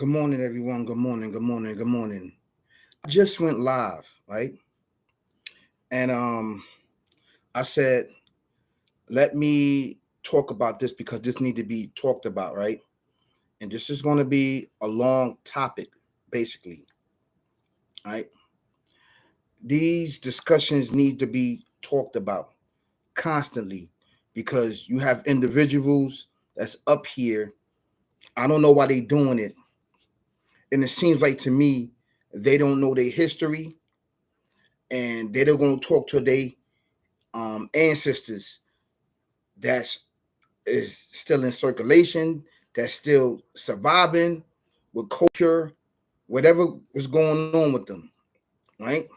Good morning, everyone. Good morning. Good morning. Good morning. I just went live, right? And I said, let me talk about this because this need to be talked about, right? And this is going to be a long topic, basically, right? These discussions need to be talked about constantly because you have individuals that's up here. I don't know why they doing it, and it seems like to me they don't know their history and they don't going to talk to their ancestors that's is still in circulation, that's still surviving with culture, whatever is going on with them, right?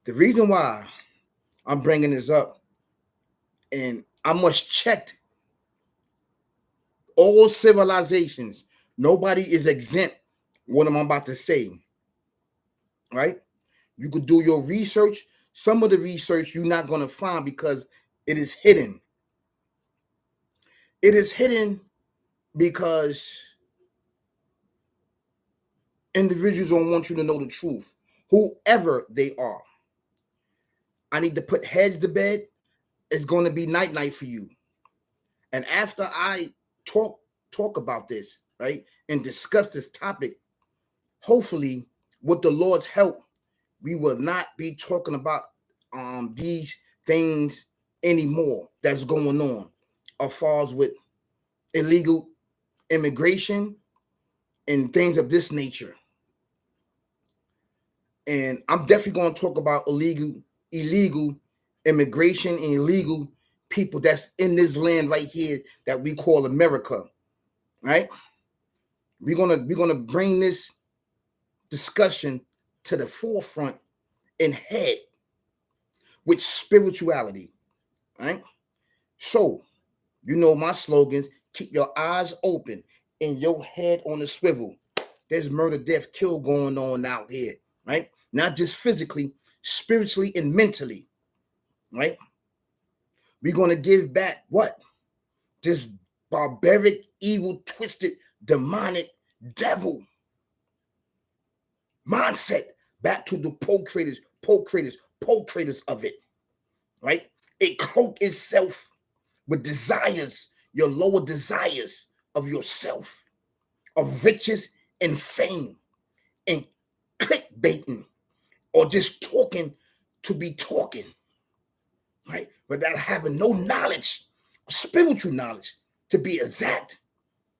The reason why I'm bringing this up, and I must check all civilizations. Nobody is exempt. What I'm about to say, right? You could do your research. Some of the research you're not going to find because it is hidden. It is hidden because individuals don't want you to know the truth, whoever they are. I need to put heads to bed. It's going to be night night for you. And after I talk about this, right, and discuss this topic, hopefully, with the Lord's help, we will not be talking about these things anymore that's going on as far as with illegal immigration and things of this nature. And I'm definitely going to talk about illegal immigration and illegal people that's in this land right here that we call America, right? We're gonna bring this discussion to the forefront and head with spirituality, right? So, you know my slogans: keep your eyes open and your head on the swivel. There's murder, death, kill going on out here, right? Not just physically, spiritually, and mentally, right? We're going to give back what? This barbaric, evil, twisted, demonic devil mindset back to the procreators of it, right? It cloak itself with desires, your lower desires of yourself, of riches and fame, and clickbaiting, or just talking to be talking, right? Without having no knowledge, spiritual knowledge to be exact.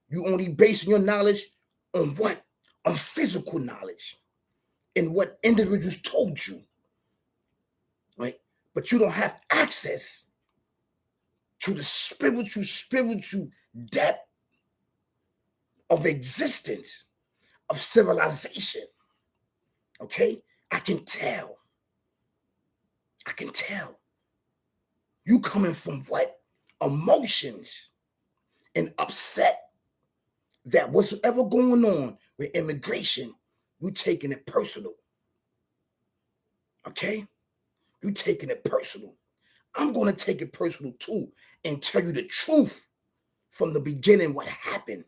You only basing your knowledge on what? On physical knowledge and what individuals told you, right? But you don't have access to the spiritual depth of existence, of civilization. Okay? I can tell. I can tell. You coming from what? Emotions and upset that whatsoever going on with immigration, you taking it personal. Okay? You taking it personal. I'm going to take it personal too and tell you the truth from the beginning what happened.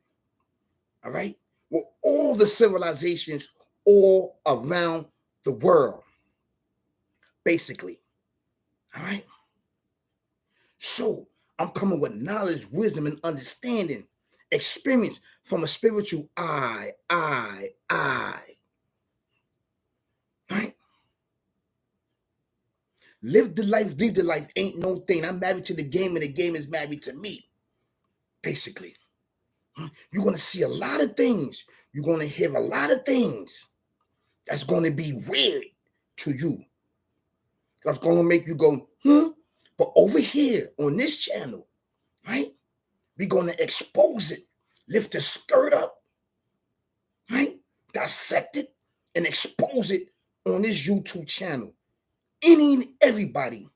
All right? With all the civilizations all around the world, basically. All right? So I'm coming with knowledge, wisdom, and understanding, experience from a spiritual eye. Right? Live the life, leave the life ain't no thing. I'm married to the game and the game is married to me, basically. You're going to see a lot of things. You're going to hear a lot of things that's going to be weird to you. That's going to make you go, But over here on this channel, right, we're going to expose it, lift the skirt up, right, dissect it, and expose it on this YouTube channel. Any and everybody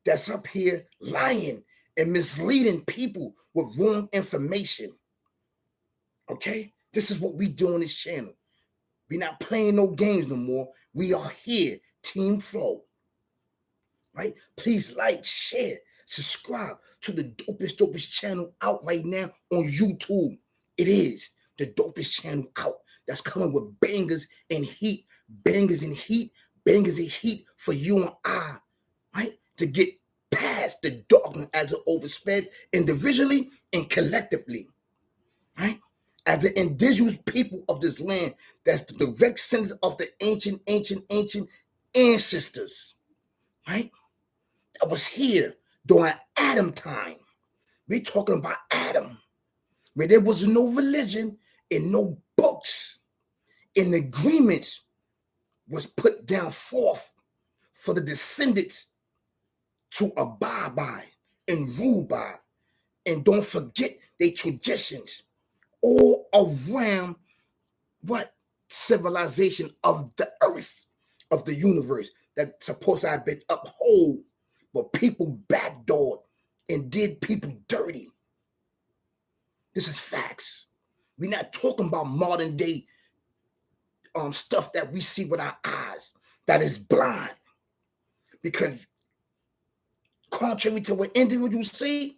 that's up here lying and misleading people with wrong information. Okay? This is what we do on this channel. We're not playing no games no more. We are here, Team Flow. Right? Please like, share, subscribe to the dopest channel out right now on YouTube. It is the dopest channel out that's coming with bangers and heat, bangers and heat, bangers and heat for you and I, right? To get past the darkness as it overspreads individually and collectively, right? As the indigenous people of this land, that's the direct sentence of the ancient ancestors, right? That was here during Adam time. We're talking about Adam, where there was no religion and no books, and agreements was put down forth for the descendants to abide by and rule by. And don't forget their traditions all around what civilization of the earth, of the universe, that supposed to have been upheld, but people backdoored and did people dirty. This is facts. We're not talking about modern day stuff that we see with our eyes that is blind. Because contrary to what individuals say,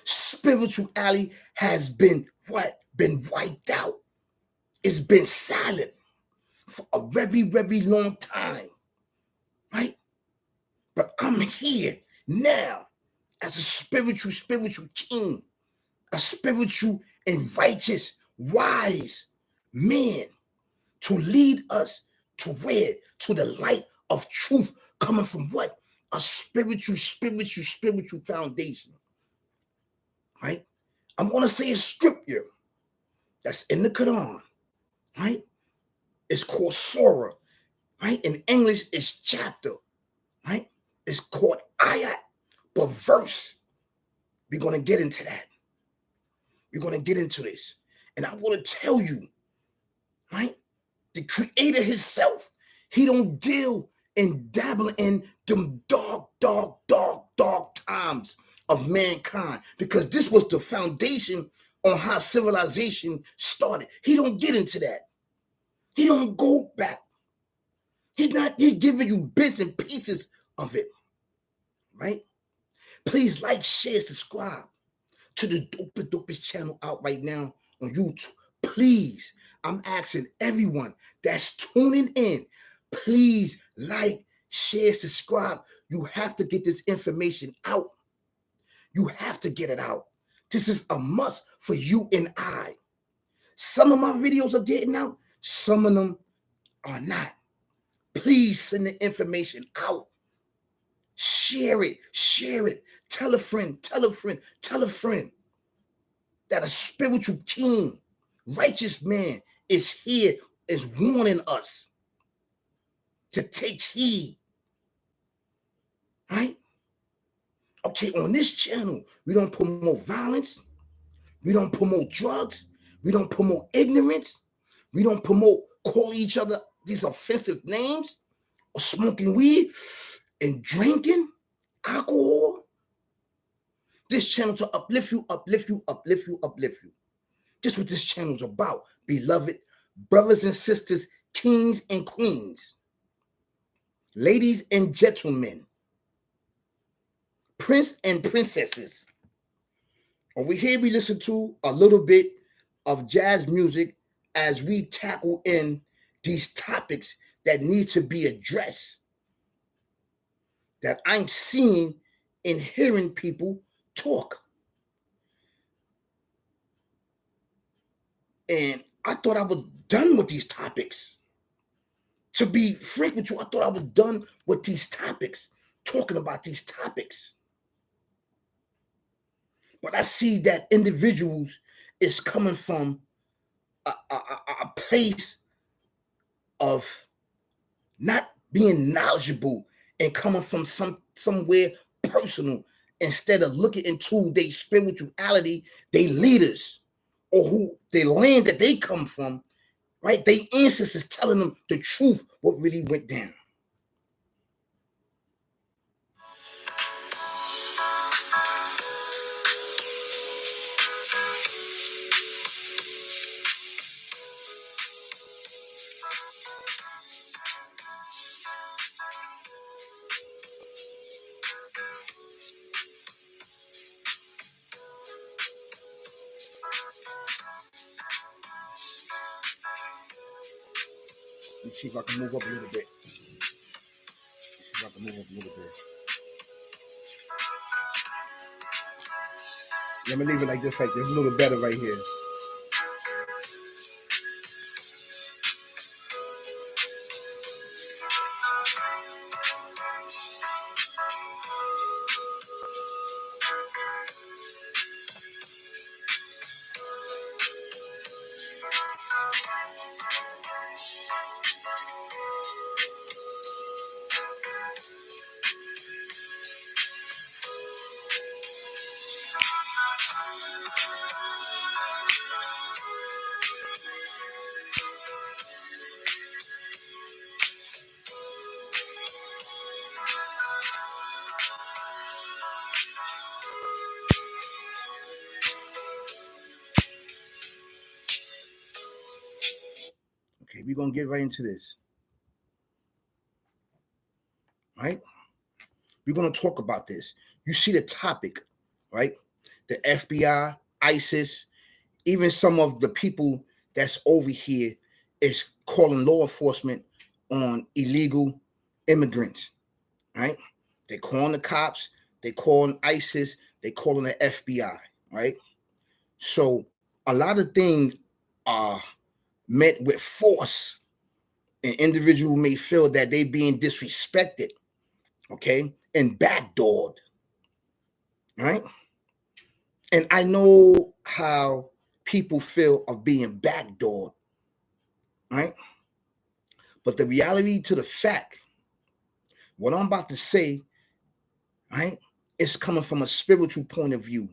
spirituality has been what? Been wiped out. It's been silent for a very, very long time, right? But I'm here now as a spiritual king, a spiritual and righteous, wise man to lead us to where? To the light of truth coming from what? A spiritual foundation, right? I'm going to say a scripture that's in the Quran, right? It's called Surah, right? In English, it's chapter, right? It's called ayat, but verse. We're going to get into that. We're going to get into this. And I want to tell you, right? The creator himself, he don't deal and dabble in them dark times of mankind, because this was the foundation on how civilization started. He don't get into that. He don't go back. He's giving you bits and pieces of it, right? Please like, share, subscribe to the dopest channel out right now on YouTube. Please, I'm asking everyone that's tuning in, please like, share, subscribe. You have to get this information out. You have to get it out. This is a must for you and I. Some of my videos are getting out, some of them are not. Please send the information out. Share it. Tell a friend that a spiritual king, righteous man is here, is warning us to take heed, right? Okay, on this channel, we don't promote violence. We don't promote drugs. We don't promote ignorance. We don't promote calling each other these offensive names or smoking weed and drinking alcohol. This channel to uplift you. Just what this channel is about, beloved brothers and sisters, kings and queens, ladies and gentlemen, prince and princesses. Over here, we listen to a little bit of jazz music as we tackle in these topics that need to be addressed, that I'm seeing and hearing people talk. And I thought I was done with these topics. To be frank with you, I thought I was done with these topics, talking about these topics. But I see that individuals is coming from a place of not being knowledgeable and coming from somewhere personal, instead of looking into their spirituality, they leaders, or who the land that they come from, right? They ancestors telling them the truth, what really went down. Let me see if I can move up a little bit. Let me leave it like this right there. It's a little better right here. Okay, we're going to get right into this. Right? We're going to talk about this. You see the topic, right? The FBI, ISIS, even some of the people that's over here is calling law enforcement on illegal immigrants, right? They're calling the cops, they're calling ISIS, they're calling the FBI, right? So a lot of things are met with force. An individual may feel that they being disrespected, okay, and backdoored, right? And I know how people feel of being backdoored, right? But the reality to the fact, what I'm about to say, right, is coming from a spiritual point of view,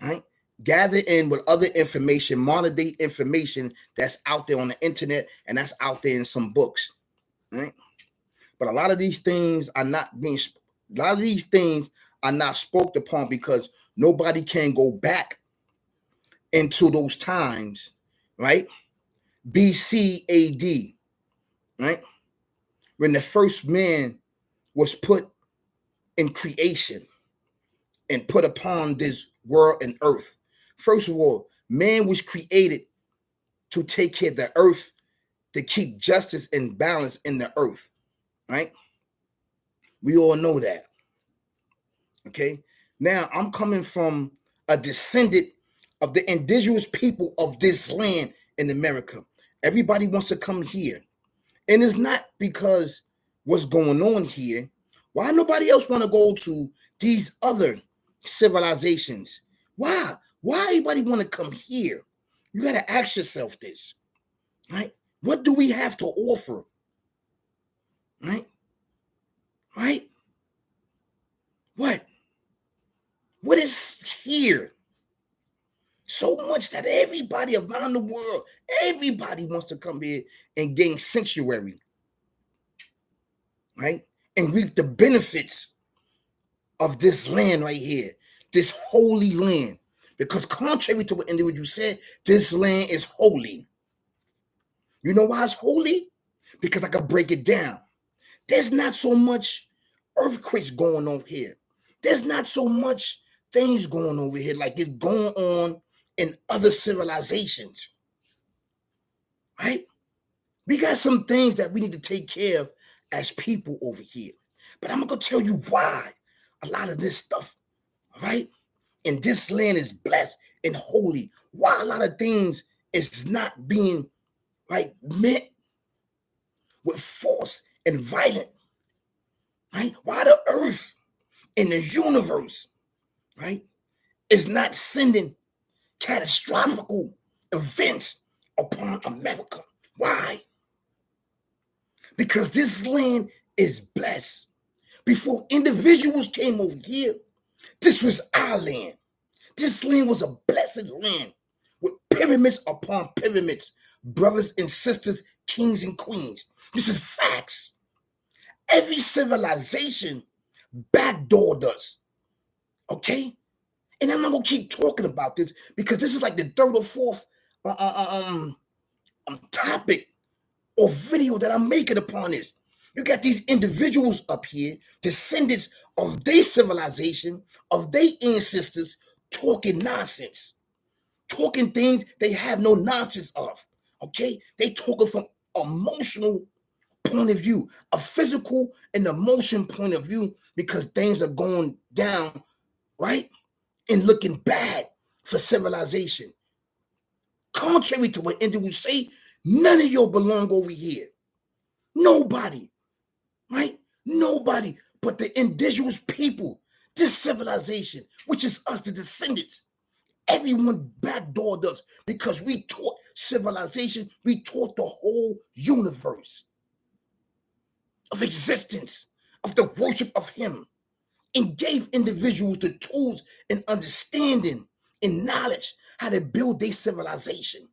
right? Gather in with other information, modern day information that's out there on the internet and that's out there in some books, right? But a lot of these things are not spoken upon because nobody can go back into those times, right? BC AD, right? When the first man was put in creation and put upon this world and earth. First of all, man was created to take care of the earth, to keep justice and balance in the earth, right? We all know that, okay? Now, I'm coming from a descendant of the indigenous people of this land in America. Everybody wants to come here. And it's not because what's going on here. Why nobody else want to go to these other civilizations? Why? Why everybody want to come here? You got to ask yourself this, right? What do we have to offer? Right? Right? What? What is here? So much that everybody around the world, everybody wants to come here and gain sanctuary, right? And reap the benefits of this land right here, this holy land. Because contrary to what individual said, this land is holy. You know why it's holy? Because I can break it down. There's not so much earthquakes going on here. There's not so much things going over here like it's going on in other civilizations. Right? We got some things that we need to take care of as people over here. But I'm going to tell you why a lot of this stuff, right? And this land is blessed and holy. Why a lot of things is not being right met with force and violence, right? Why the earth and the universe, right, is not sending catastrophic events upon America. Why? Because this land is blessed. Before individuals came over here, this was our land. This land was a blessed land with pyramids upon pyramids, brothers and sisters, kings and queens. This is facts. Every civilization backdoored us, okay? And I'm not gonna keep talking about this because this is like the third or fourth topic or video that I'm making upon this. You got these individuals up here, descendants of their civilization, of their ancestors, talking nonsense, talking things they have no nonsense of. Okay, they talking from emotional point of view, a physical and emotion point of view, because things are going down, right? And looking bad for civilization. Contrary to what Indians say, none of y'all belong over here. Nobody, right? Nobody but the indigenous people, this civilization, which is us, the descendants. Everyone backdoored us because we taught civilization, we taught the whole universe of existence, of the worship of him, and gave individuals the tools and understanding and knowledge how to build their civilization.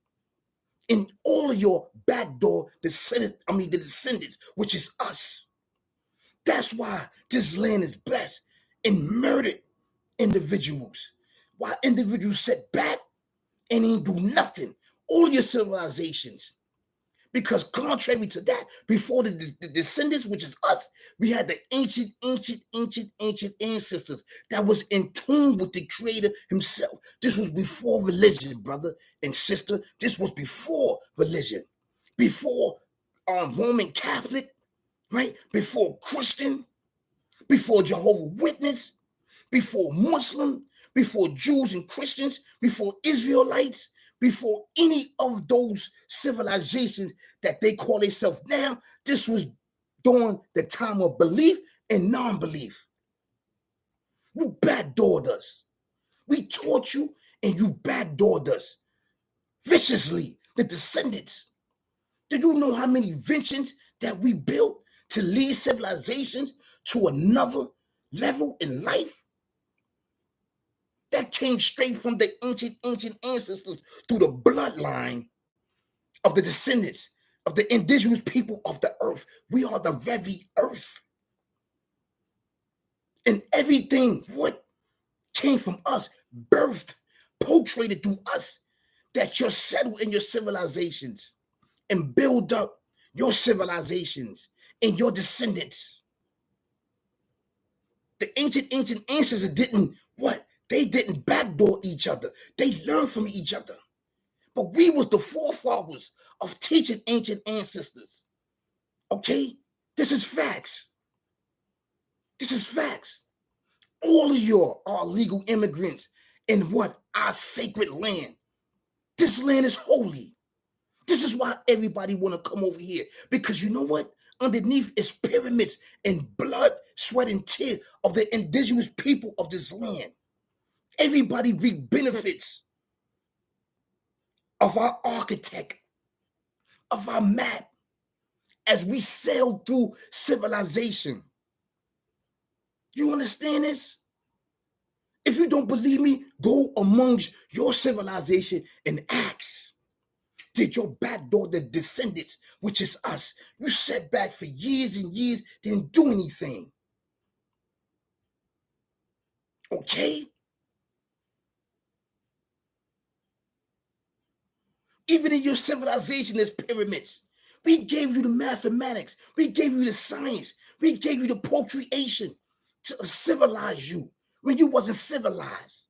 And all of your backdoor descendants, the descendants, which is us. That's why this land is blessed and murdered individuals. While individuals sit back and ain't do nothing. All your civilizations. Because contrary to that, before the descendants, which is us, we had the ancient ancestors that was in tune with the creator himself. This was before religion, brother and sister. This was before religion. Before Roman Catholic, right? Before Christian, before Jehovah's Witness, before Muslim, before Jews and Christians, before Israelites, before any of those civilizations that they call themselves now. This was during the time of belief and non-belief. You backdoored us. We taught you and you backdoored us viciously, the descendants. Do you know how many inventions that we built to lead civilizations to another level in life? That came straight from the ancient ancestors through the bloodline of the descendants of the indigenous people of the earth. We are the very earth. And everything what came from us, birthed, portrayed through us, that you're settled in your civilizations and build up your civilizations and your descendants. The ancient ancestors didn't what? They didn't backdoor each other. They learned from each other. But we was the forefathers of teaching ancient ancestors. Okay? This is facts. This is facts. All of you are legal immigrants in what? Our sacred land. This land is holy. This is why everybody want to come over here. Because you know what? Underneath is pyramids and blood, sweat, and tears of the indigenous people of this land. Everybody reap benefits of our architect, of our map, as we sail through civilization. You understand this? If you don't believe me, go amongst your civilization and ask. Did your backdoor the descendants, which is us? You sat back for years and years, didn't do anything. Okay? Even in your civilization, there's pyramids. We gave you the mathematics. We gave you the science. We gave you the procreation to civilize you when you wasn't civilized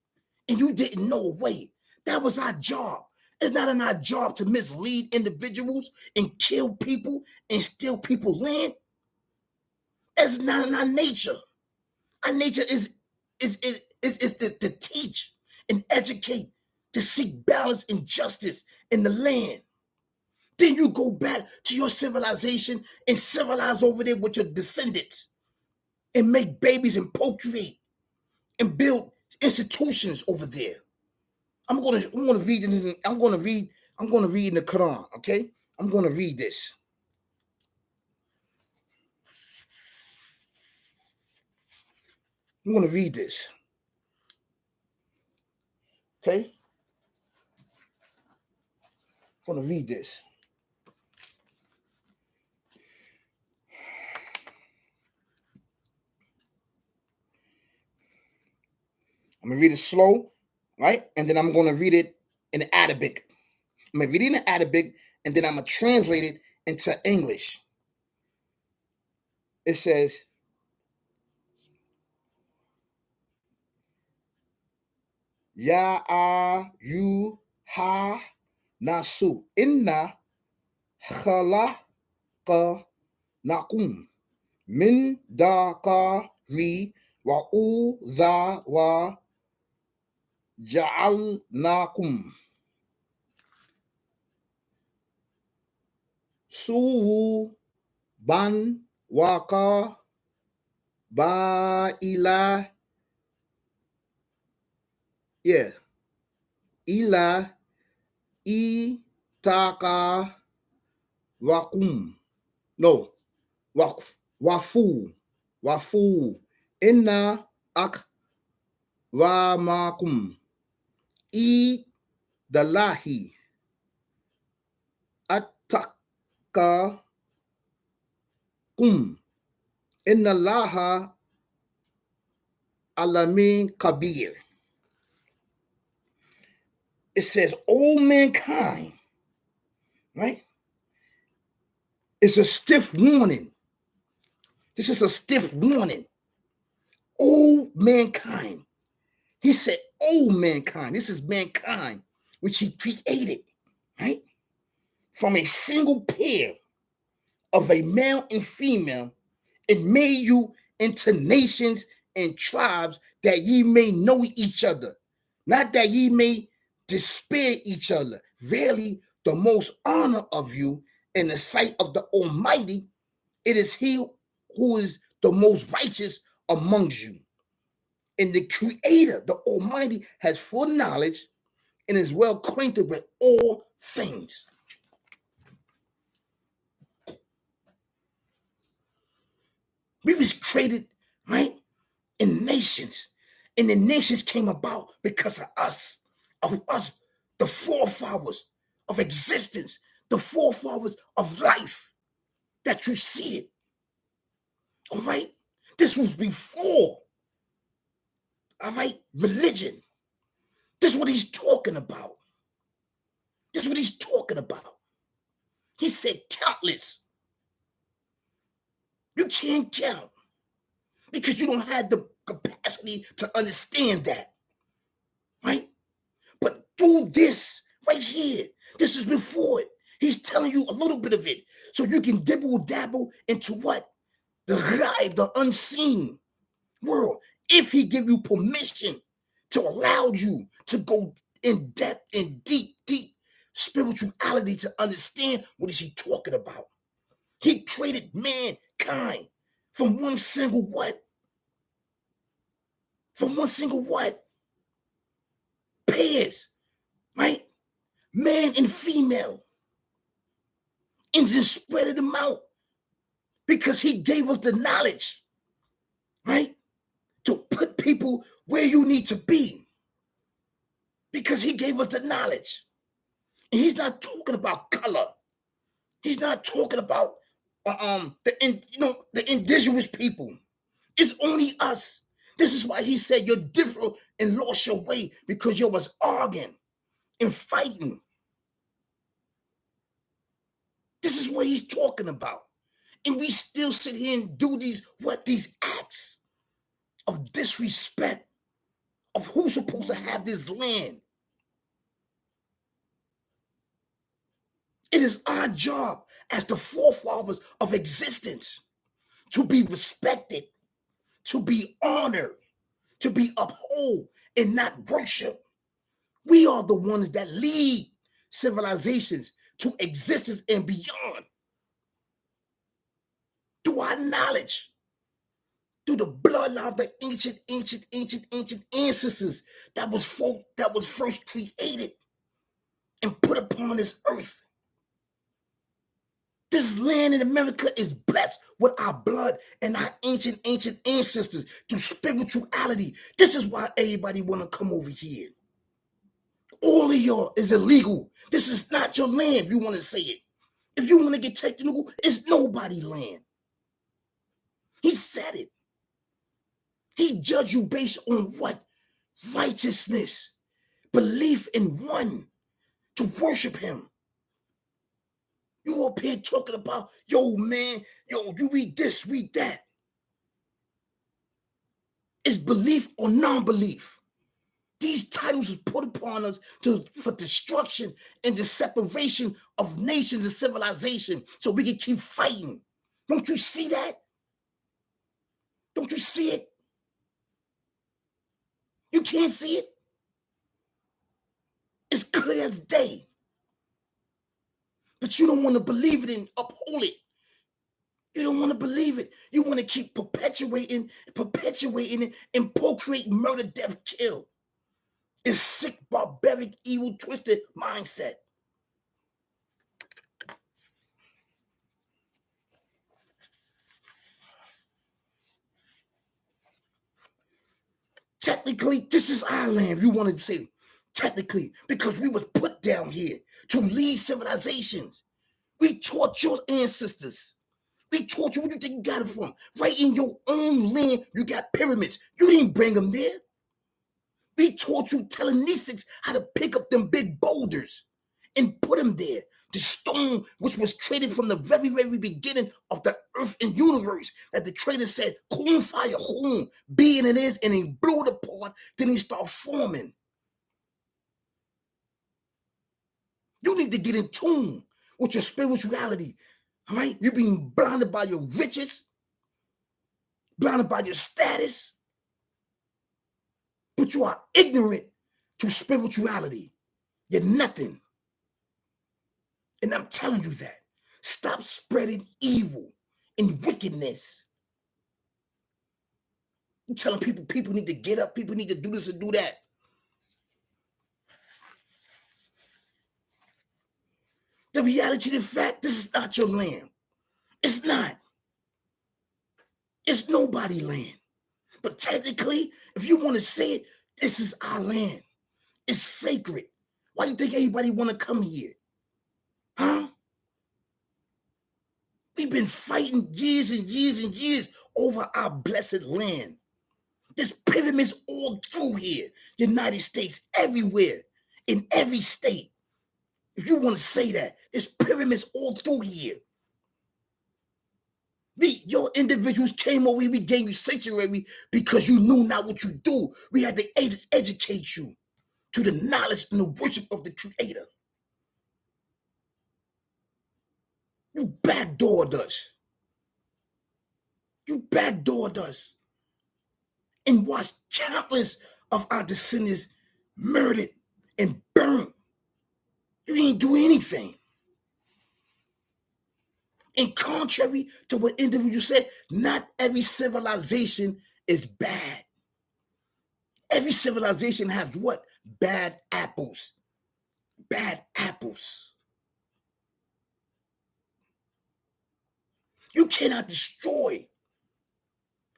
and you didn't know a way. That was our job. It's not in our job to mislead individuals and kill people and steal people's land. That's not in our nature. Our nature is to teach and educate, to seek balance and justice in the land. Then you go back to your civilization and civilize over there with your descendants and make babies and procreate and build institutions over there. I'm gonna read in the Quran, okay? I'm gonna read this. I'm gonna read this. Okay? I'm gonna read this. I'm gonna read it slow, right? And then I'm gonna read it in Arabic. I'm gonna read it in Arabic, and then I'm gonna translate it into English. It says, Ya you ha nasu inna khala nakum min dakari wa uza wa ja'alnakum suban waka ba ila ila itaka wakum no wafu inna akramakum dalahi attaqakum inna allaha alamin kabir. It says, "O mankind," right? It's a stiff warning. This is a stiff warning. O mankind. He said, "O mankind." This is mankind, which he created, right? From a single pair of a male and female, and made you into nations and tribes that ye may know each other, not that ye may despair each other. Verily, the most honor of you in the sight of the Almighty, it is he who is the most righteous amongst you. And the Creator, the Almighty, has full knowledge and is well acquainted with all things. We was created, right, in nations. And the nations came about because of us, the forefathers of existence, the forefathers of life, that you see it. All right? This was before, all right, religion. This is what he's talking about. This is what he's talking about. He said countless. You can't count because you don't have the capacity to understand that, right? But through this right here, this is before it. He's telling you a little bit of it so you can dabble into what? The ghaib, the unseen world. If he give you permission to allow you to go in depth, in deep spirituality to understand what is he talking about. He created mankind from one single what? From one single what? Pairs, right? Man and female. And just spreaded them out because he gave us the knowledge, right? To put people where you need to be because he gave us the knowledge. And he's not talking about color. He's not talking about the indigenous people. It's only us. This is why he said you're different and lost your way because you was arguing and fighting. This is what he's talking about. And we still sit here and do these acts of disrespect of who's supposed to have this land. It is our job as the forefathers of existence to be respected, to be honored, to be upheld and not worshiped. We are the ones that lead civilizations to existence and beyond. Through our knowledge, through the bloodline of the ancient ancestors that was first created and put upon this earth. This land in America is blessed with our blood and our ancient ancestors through spirituality. This is why everybody want to come over here. All of y'all is illegal. This is not your land, if you want to say it. If you want to get technical, it's nobody's land. He said it. He judged you based on what? Righteousness. Belief in one. To worship him. You up here talking about, yo, man, you read this, read that. It's belief or non-belief. These titles are put upon us for destruction and the separation of nations and civilization so we can keep fighting. Don't you see that? Don't you see it? You can't see it? It's clear as day. But you don't want to believe it and uphold it. You don't want to believe it. You want to keep perpetuating it, and procreate, murder, death, kill. It's sick, barbaric, evil, twisted mindset. Technically, this is our land. You want to say technically, because we was put down here to lead civilizations. We taught your ancestors. We taught you. Where you think you got it from? Right in your own land, you got pyramids. You didn't bring them there. We taught you Telenesics how to pick up them big boulders and put them there. The stone, which was traded from the very, very beginning of the earth and universe, that the trader said, "Kun fire, home, being it is," and he blew it apart. Then he started forming. You need to get in tune with your spirituality. All right? You're being blinded by your riches, blinded by your status, but you are ignorant to spirituality. You're nothing. And I'm telling you that. Stop spreading evil and wickedness. You're telling people need to get up, people need to do this and do that. The reality of the fact, this is not your land. It's not. It's nobody's land. But technically, if you want to say it, this is our land. It's sacred. Why do you think everybody want to come here? Huh? We've been fighting years and years and years over our blessed land. There's pyramids all through here. United States, everywhere, in every state. If you want to say that, there's pyramids all through here. Your individuals came over here, we gave you sanctuary because you knew not what you do. We had to educate you to the knowledge and the worship of the Creator. You backdoored us. You backdoored us. And watched countless of our descendants murdered and burned. You didn't do anything. And contrary to what individuals said, not every civilization is bad. Every civilization has what? Bad apples. Bad apples. You cannot destroy.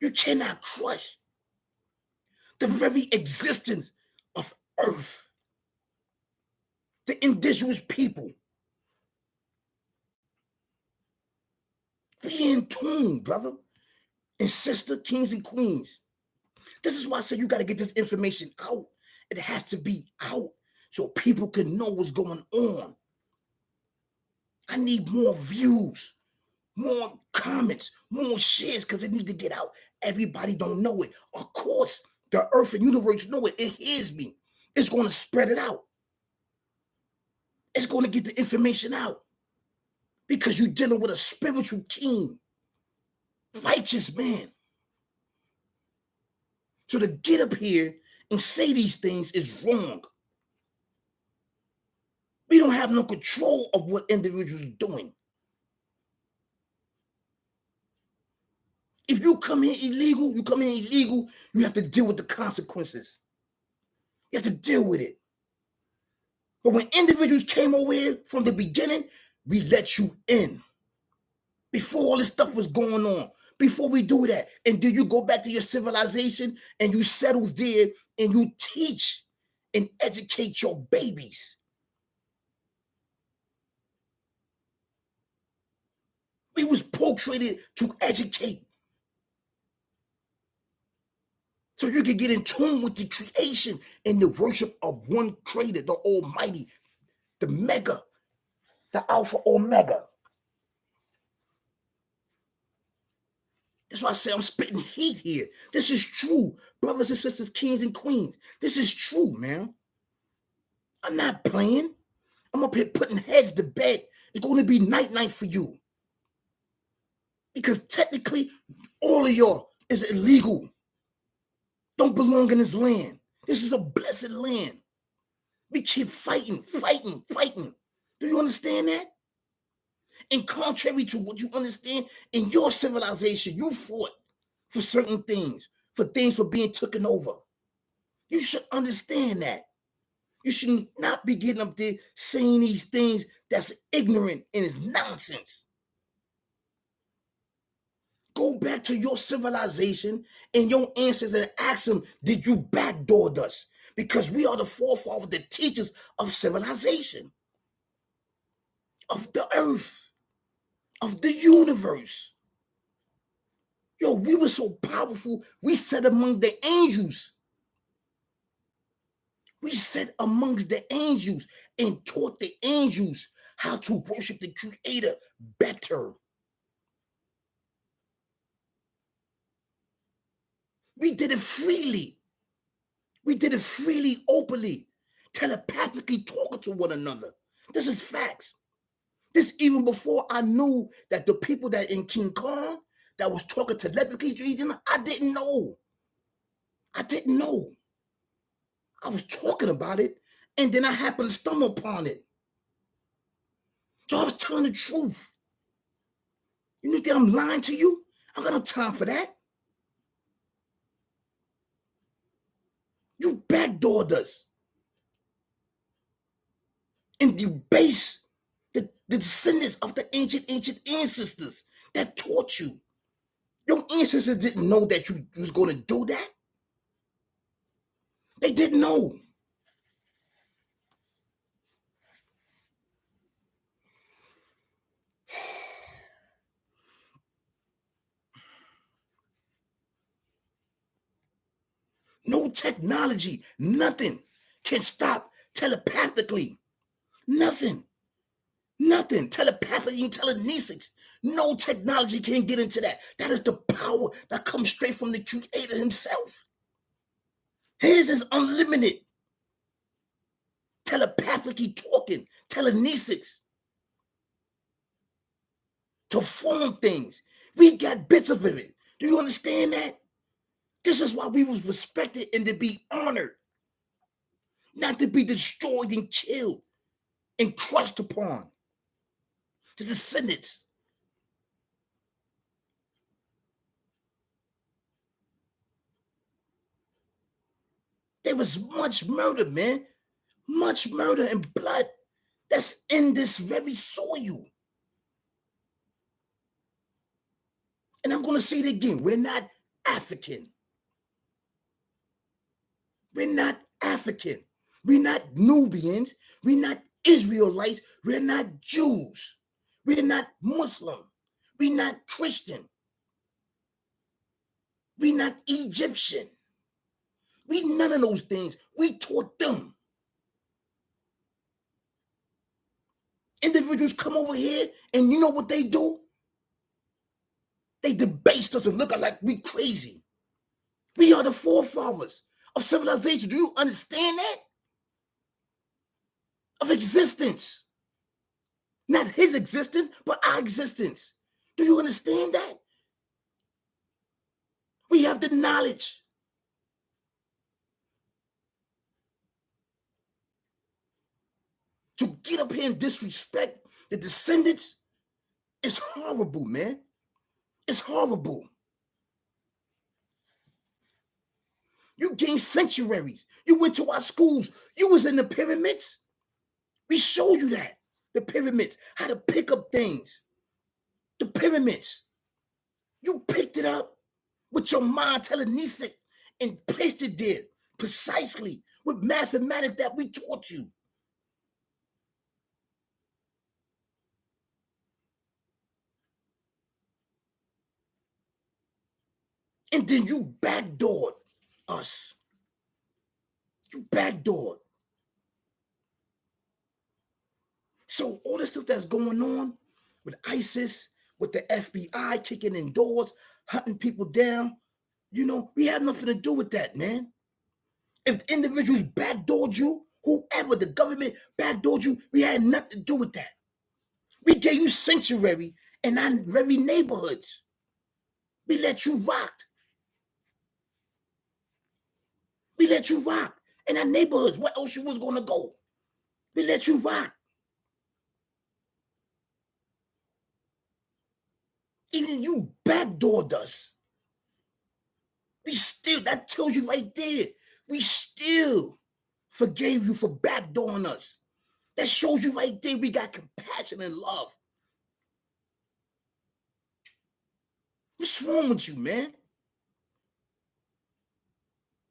You cannot crush the very existence of Earth. The indigenous people. Be in tune, brother and sister, kings and queens. This is why I say you got to get this information out. It has to be out so people can know what's going on. I need more views, more comments, more shares, because it needs to get out. Everybody don't know it. Of course, the earth and universe know it. It hears me. It's going to spread it out. It's going to get the information out. Because you're dealing with a spiritual king, righteous man. So to get up here and say these things is wrong. We don't have no control of what individuals are doing. If you come in illegal, you have to deal with the consequences. You have to deal with it. But when individuals came over here from the beginning, we let you in. Before all this stuff was going on, before we do that, and then you go back to your civilization and you settle there and you teach and educate your babies. We was portrayed to educate. So you can get in tune with the creation and the worship of one creator, the Almighty, the Mega, the Alpha Omega. That's why I say I'm spitting heat here. This is true, brothers and sisters, kings and queens. This is true, man. I'm not playing. I'm up here putting heads to bed. It's going to be night-night for you. Because technically, all of y'all is illegal. Don't belong in this land. This is a blessed land. We keep fighting. Do you understand that? And contrary to what you understand, in your civilization, you fought for certain things, for being taken over. You should understand that. You should not be getting up there saying these things that's ignorant and is nonsense. Go back to your civilization and your ancestors and ask them, did you backdoor us? Because we are the forefathers, the teachers of civilization, of the earth, of the universe. Yo, we were so powerful, we sat among the angels. We sat amongst the angels and taught the angels how to worship the Creator better. We did it freely. We did it freely, openly, telepathically talking to one another. This is facts. This even before I knew that the people that in King Kong that was talking telepathically, I didn't know. I didn't know. I was talking about it, and then I happened to stumble upon it. So I was telling the truth. You think I'm lying to you? I got no time for that. You backdoored us. And you base the descendants of the ancient ancestors that taught you. Your ancestors didn't know that you was going to do that. They didn't know. No technology, nothing can stop telepathically. Nothing. Telepathy and telekinesis. No technology can get into that. That is the power that comes straight from the Creator himself. His is unlimited. Telepathically talking, telekinesis. To form things. We got bits of it. Do you understand that? This is why we was respected and to be honored. Not to be destroyed and killed and crushed upon. The descendants. There was much murder, man. Much murder and blood that's in this very soil. And I'm going to say it again. We're not African. We're not African. We're not Nubians. We're not Israelites. We're not Jews. We're not Muslim. We're not Christian. We're not Egyptian. We none of those things. We taught them. Individuals come over here and you know what they do? They debased us and look like we crazy. We are the forefathers of civilization. Do you understand that? Of existence. Not his existence, but our existence. Do you understand that? We have the knowledge. To get up here and disrespect the descendants is horrible, man. It's horrible. You gained sanctuaries. You went to our schools. You was in the pyramids. We showed you that. The pyramids, how to pick up things. The pyramids. You picked it up with your mind telekinetic and placed it there precisely with mathematics that we taught you. And then you backdoored us. You backdoored. So all this stuff that's going on with ISIS, with the FBI kicking in doors, hunting people down. We had nothing to do with that, man. If individuals backdoored you, whoever, the government backdoored you, we had nothing to do with that. We gave you sanctuary in our very neighborhoods. We let you rock. We let you rock in our neighborhoods. Where else you was going to go? We let you rock. Even you backdoored us. That tells you right there, we still forgave you for backdooring us. That shows you right there we got compassion and love. What's wrong with you, man?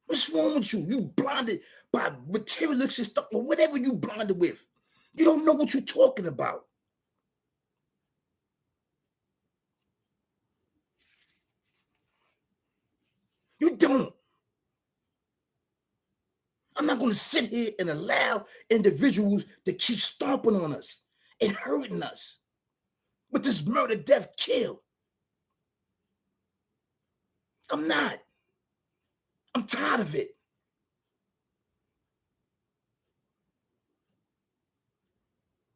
What's wrong with you? You blinded by materialistic stuff or whatever you blinded with. You don't know what you're talking about. You don't. I'm not going to sit here and allow individuals to keep stomping on us and hurting us with this murder, death, kill. I'm not. I'm tired of it.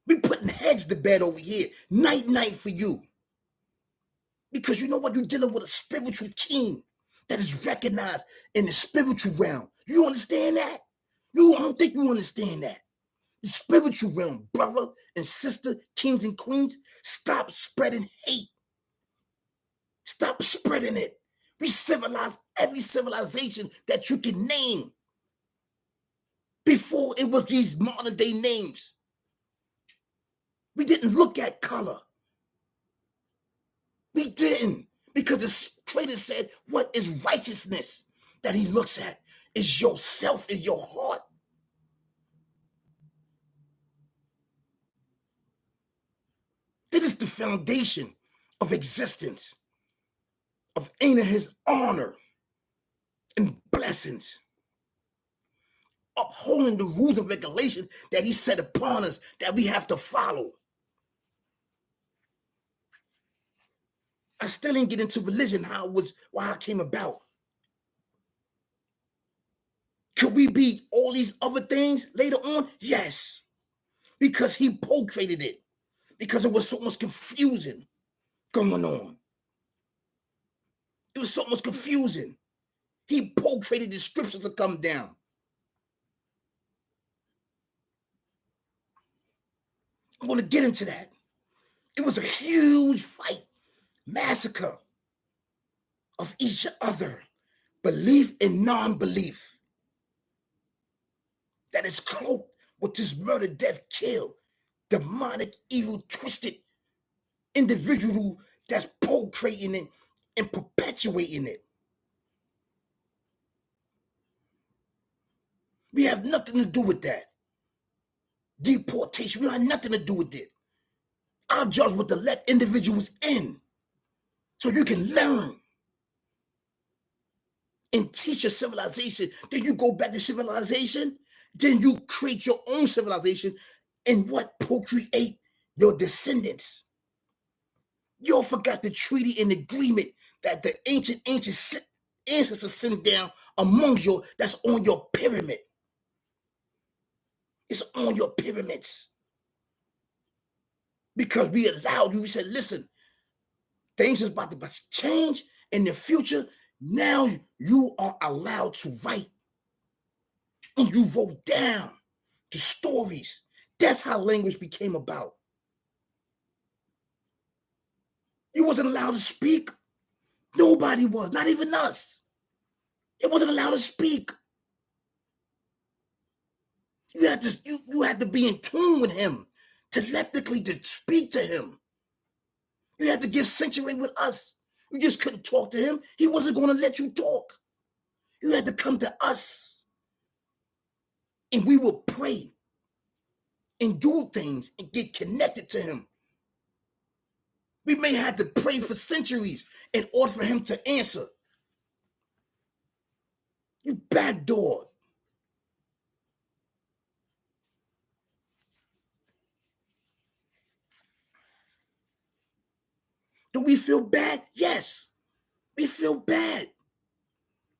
We putting heads to bed over here, night for you. Because you know what? You're dealing with a spiritual team that is recognized in the spiritual realm. You understand that? I don't think you understand that. The spiritual realm, brother and sister, kings and queens, stop spreading hate. Stop spreading it. We civilize every civilization that you can name. Before it was these modern day names. We didn't look at color. We didn't. Because the creator said, what is righteousness that he looks at? Is yourself, is your heart. That is the foundation of existence, of aiming his honor and blessings, upholding the rules and regulations that he set upon us that we have to follow. I still didn't get into religion, why it came about. Could we be all these other things later on? Yes. Because he portrayed it. Because it was so much confusion going on. It was so much confusion. He portrayed the scriptures to come down. I'm going to get into that. It was a huge fight, massacre of each other, belief and non-belief. That is cloaked with this murder, death, kill, demonic, evil, twisted individual that's portraying it and perpetuating it. We have nothing to do with that. Deportation, we have nothing to do with it. Our job was to let individuals in so you can learn and teach your civilization. Then you go back to civilization, then you create your own civilization and what procreate your descendants. You all forgot the treaty and agreement that the ancient ancestors sent down among you that's on your pyramid. It's on your pyramids. Because we allowed you, we said, listen, things is about to change in the future. Now you are allowed to write. And you wrote down the stories. That's how language became about. You wasn't allowed to speak. Nobody was, not even us. It wasn't allowed to speak. You had to be in tune with him, telepathy to speak to him. You had to get sanctuary with us. You just couldn't talk to him. He wasn't going to let you talk. You had to come to us. And we would pray and do things and get connected to him. We may have to pray for centuries in order for him to answer. You backdoored. Do we feel bad? Yes. We feel bad.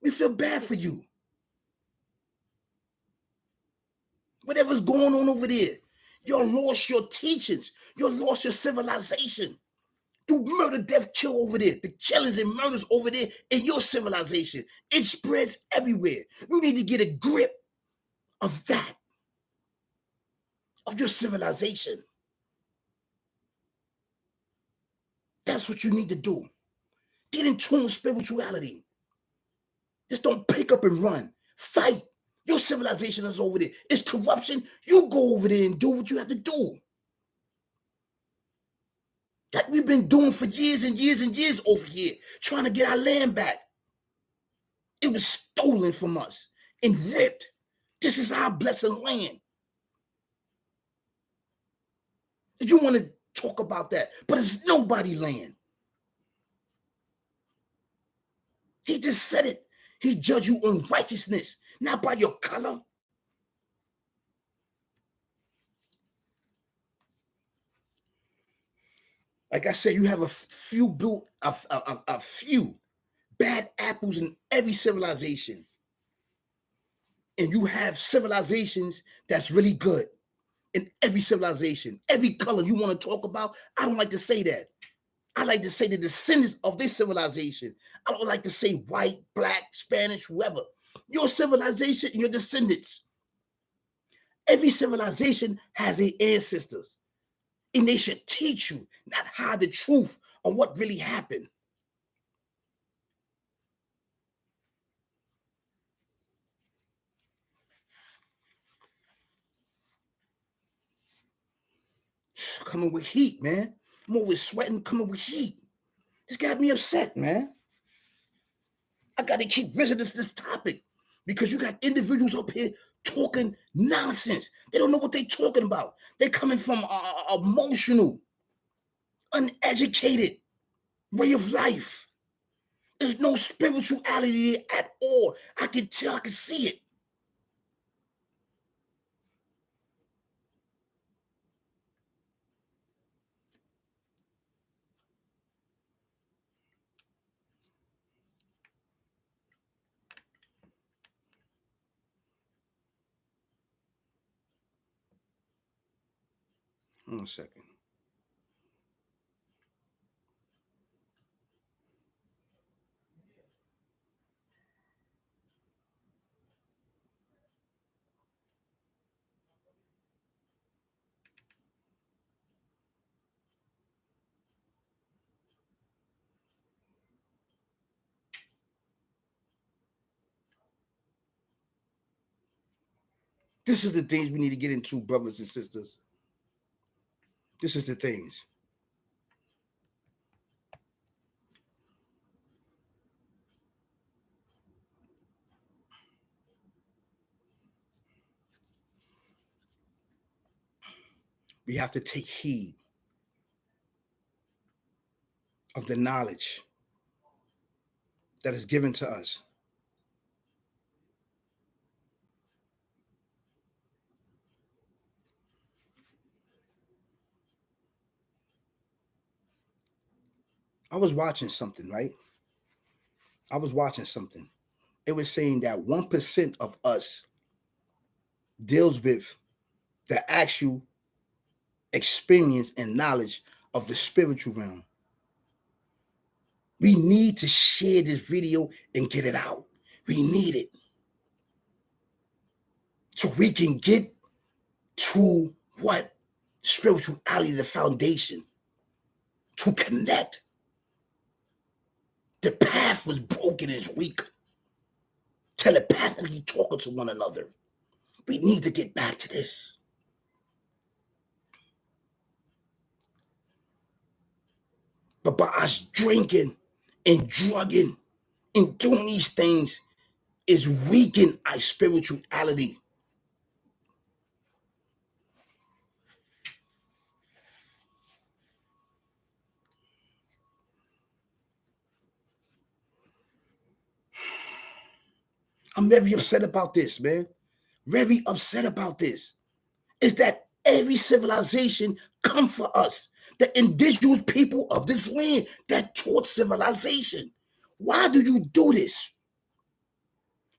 We feel bad for you. Whatever's going on over there, you lost your teachings. You lost your civilization. Do murder, death, kill over there. The killings and murders over there in your civilization. It spreads everywhere. You need to get a grip of that, of your civilization. That's what you need to do. Get in tune with spirituality. Just don't pick up and run. Fight. Your civilization is over there. It's corruption. You go over there and do what you have to do. That we've been doing for years and years and years over here, trying to get our land back. It was stolen from us and ripped. This is our blessed land. You want to talk about that, but it's nobody's land. He just said it. He judged you on righteousness, not by your color. Like I said, you have a few bad apples in every civilization. And you have civilizations that's really good in every civilization. Every color you want to talk about, I don't like to say that. I like to say the descendants of this civilization. I don't like to say white, black, Spanish, whoever. Your civilization and your descendants. Every civilization has their ancestors. And they should teach you, not hide the truth on what really happened. Coming with heat, man. I'm always sweating, coming with heat. This got me upset, man. I got to keep visiting this topic because you got individuals up here talking nonsense. They don't know what they're talking about. They're coming from emotional, uneducated way of life. There's no spirituality at all. I can tell, I can see it. Hold on a second. This is the things we need to get into, brothers and sisters. This is the things. We have to take heed of the knowledge that is given to us. I was watching something, right? I was watching something. It was saying that 1% of us deals with the actual experience and knowledge of the spiritual realm. We need to share this video and get it out. We need it. So we can get to what? Spirituality, the foundation. To connect. The path was broken, is weak. Telepathically talking to one another. We need to get back to this. But by us drinking and drugging and doing these things is weakening our spirituality. I'm very upset about this, man. Very upset about this. Is that every civilization come for us. The indigenous people of this land that taught civilization. Why do you do this?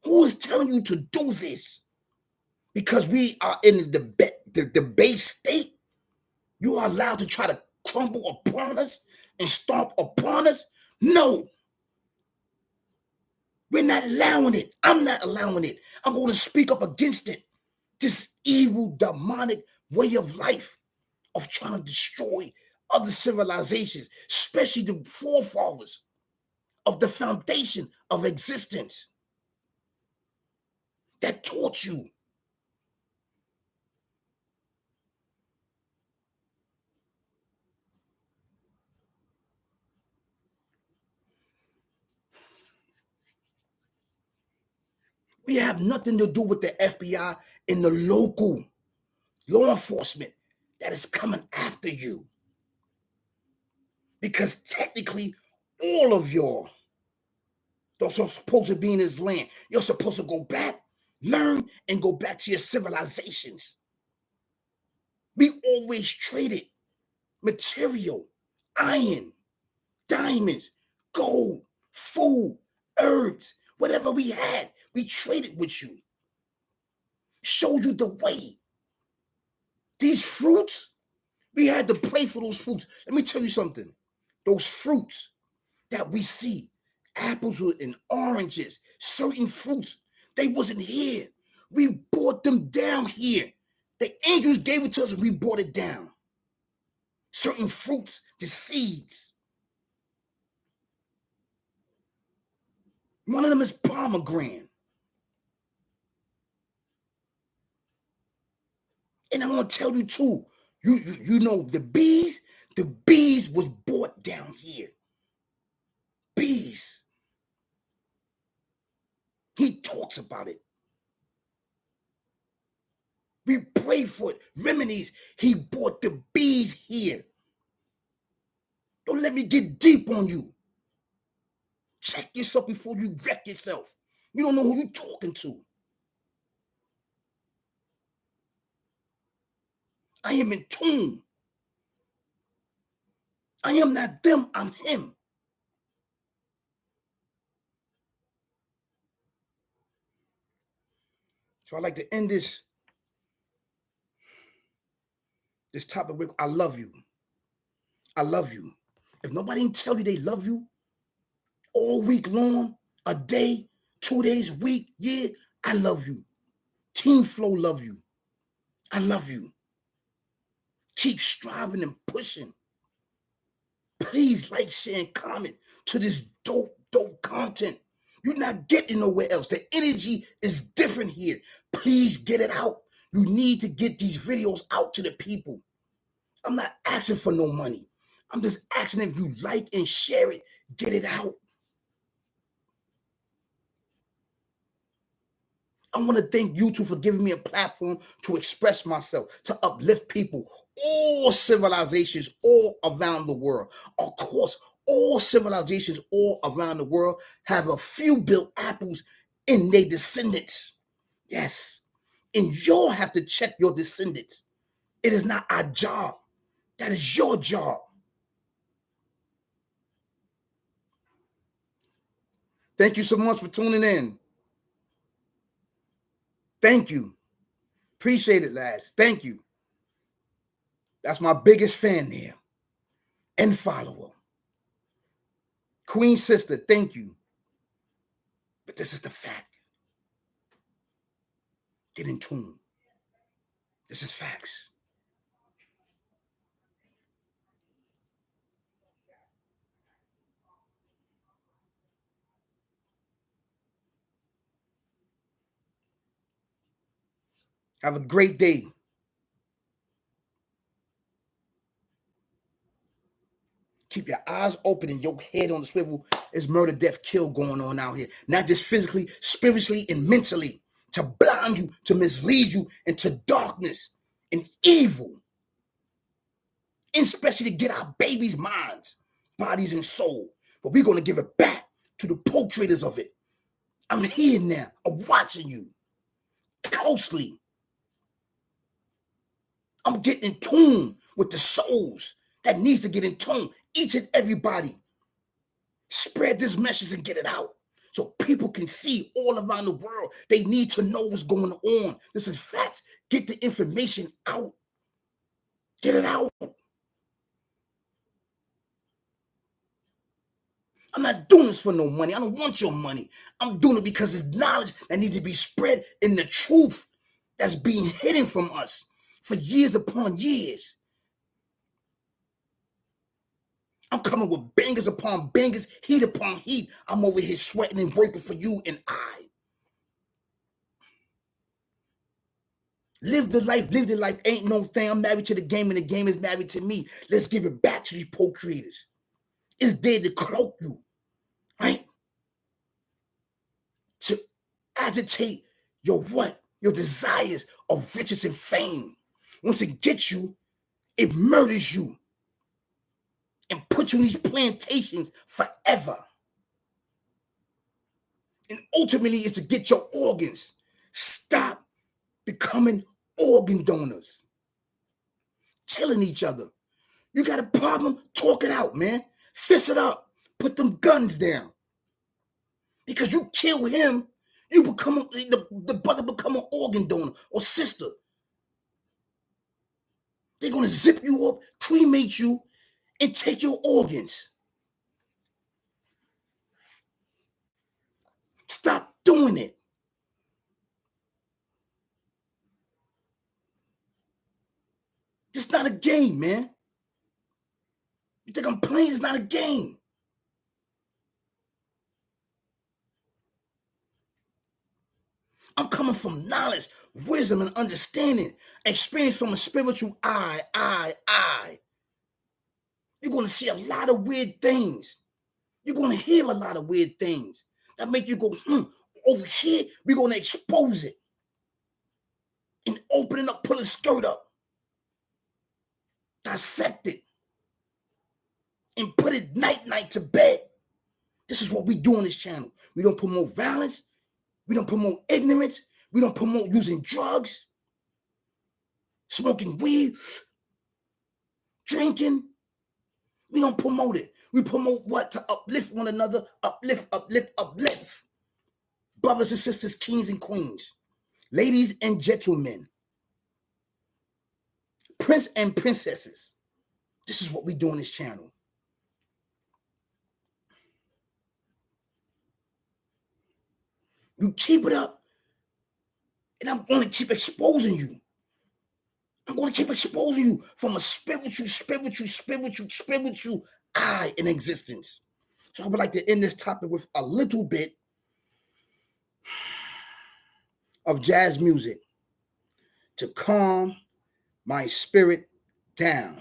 Who is telling you to do this? Because we are in the debased state. You are allowed to try to crumble upon us and stomp upon us? No. We're not allowing it. I'm not allowing it. I'm going to speak up against it. This evil, demonic way of life of trying to destroy other civilizations, especially the forefathers of the foundation of existence that taught you. We have nothing to do with the FBI and the local law enforcement that is coming after you. Because technically, all of y'all, those are supposed to be in this land. You're supposed to go back, learn, and go back to your civilizations. We always traded material, iron, diamonds, gold, food, herbs, whatever we had. We traded with you. Showed you the way. These fruits, we had to pray for those fruits. Let me tell you something. Those fruits that we see, apples and oranges, certain fruits, they wasn't here. We brought them down here. The angels gave it to us and we brought it down. Certain fruits, the seeds. One of them is pomegranate. And I'm going to tell you too, you know the bees was brought down here. Bees. He talks about it. We pray for it. Remedies. He brought the bees here. Don't let me get deep on you. Check yourself before you wreck yourself. You don't know who you're talking to. I am in tune. I am not them, I'm him. So I'd like to end this topic with, I love you. I love you. If nobody can tell you they love you all week long, a day, 2 days, week, year, I love you. Team Flow love you. I love you. Keep striving and pushing. Please like, share, and comment to this dope content. You're not getting nowhere else. The energy is different here. Please get it out. You need to get these videos out to the people. I'm not asking for no money. I'm just asking if you like and share it, get it out. I want to thank YouTube for giving me a platform to express myself, to uplift people, all civilizations all around the world. Of course, all civilizations all around the world have a few built apples in their descendants. Yes. And y'all have to check your descendants. It is not our job. That is your job. Thank you so much for tuning in. Thank you. Appreciate it, lads. Thank you. That's my biggest fan there and follower. Queen sister, thank you. But this is the fact. Get in tune. This is facts. Have a great day. Keep your eyes open and your head on the swivel. There's murder, death, kill going on out here. Not just physically, spiritually, and mentally. To blind you, to mislead you into darkness and evil. And especially to get our babies' minds, bodies, and soul. But we're going to give it back to the portrators of it. I'm here now. I'm watching you closely. I'm getting in tune with the souls that needs to get in tune. Each and everybody. Spread this message and get it out so people can see all around the world. They need to know what's going on. This is facts. Get the information out. Get it out. I'm not doing this for no money. I don't want your money. I'm doing it because it's knowledge that needs to be spread in the truth that's being hidden from us for years upon years. I'm coming with bangers upon bangers, heat upon heat. I'm over here sweating and working for you and I. Live the life. Ain't no thing. I'm married to the game and the game is married to me. Let's give it back to these co-creators. It's there to cloak you, right? To agitate your what? Your desires of riches and fame. Once it gets you, it murders you and puts you in these plantations forever. And ultimately, it's to get your organs. Stop becoming organ donors. Killing each other. You got a problem? Talk it out, man. Fist it up. Put them guns down. Because you kill him, you become the brother become an organ donor or sister. They're gonna zip you up, cremate you, and take your organs. Stop doing it. It's not a game, man. You think I'm playing? It's not a game. I'm coming from knowledge, wisdom, and understanding, experience from a spiritual eye. You're going to see a lot of weird things. You're going to hear a lot of weird things that make you go, over here, we're going to expose it and open it up, pull a skirt up, dissect it, and put it night to bed. This is what we do on this channel. We don't promote violence. We don't promote ignorance. We don't promote using drugs, smoking weed, drinking. We don't promote it. We promote what? To uplift one another, uplift. Brothers and sisters, kings and queens, ladies and gentlemen, prince and princesses. This is what we do on this channel. You keep it up, and I'm going to keep exposing you. I'm going to keep exposing you from a spiritual eye in existence. So I would like to end this topic with a little bit of jazz music to calm my spirit down.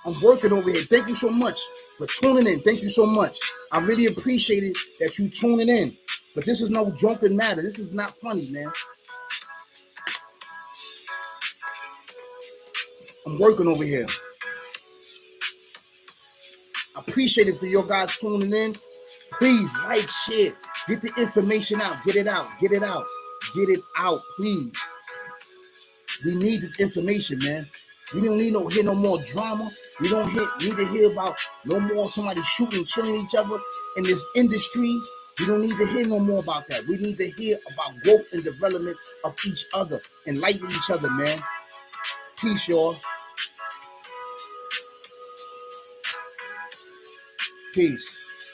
I'm working over here. Thank you so much for tuning in. Thank you so much. I really appreciate it that you tuning in. But this is no drunken matter. This is not funny, man. I'm working over here. I appreciate it for your guys tuning in. Please like, share, get the information out. Get it out. Get it out. Get it out, please. We need this information, man. We don't need hear no more drama. We don't need to hear about no more somebody shooting, killing each other in this industry. We don't need to hear no more about that. We need to hear about growth and development of each other, enlightening each other, man. Peace, y'all. Peace.